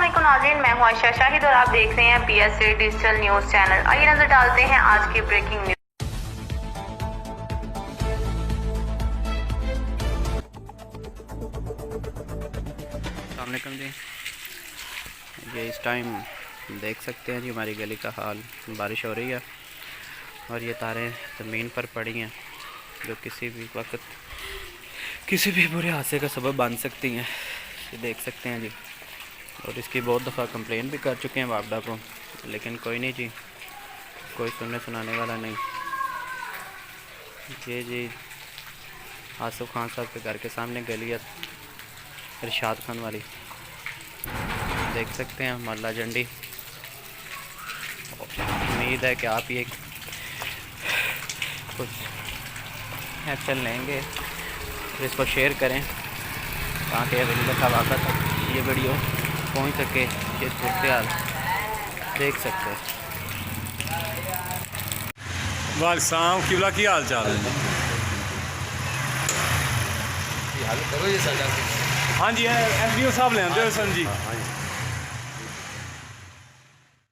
अस्सलामुअलैकुम नाज़रीन, मैं हूं आयशा शाहिद और आप देख रहे हैं PSA डिजिटल न्यूज़ चैनल। आइए नजर डालते हैं आज की ब्रेकिंग न्यूज़। अस्सलामुअलैकुम जी, ये इस टाइम देख सकते हैं जी हमारी गली का हाल। बारिश हो रही है और ये तारें ज़मीन पर पड़ी हैं जो किसी भी वक्त किसी भी बुरे हादसे का सबब बन सकती हैं। ये देख सकते हैं जी, और इसकी बहुत दफ़ा कंप्लेन भी कर चुके हैं वापडा को, लेकिन कोई नहीं जी, कोई सुनने सुनाने वाला नहीं। ये जी आसिफ खान साहब के घर के सामने गली है, इरशाद खान वाली, देख सकते हैं मल्ला झंडी। उम्मीद है कि आप ये कुछ एक्शन लेंगे और इसको शेयर करें ताकि अगली दफ़ा वाक़ा तक ये वीडियो पहुंच सके। ये सूरत हाल देख सकते हैं। वालेकुम किबला की हाल चाल है? हाँ जी, SDO साहब लेंदे सन जी।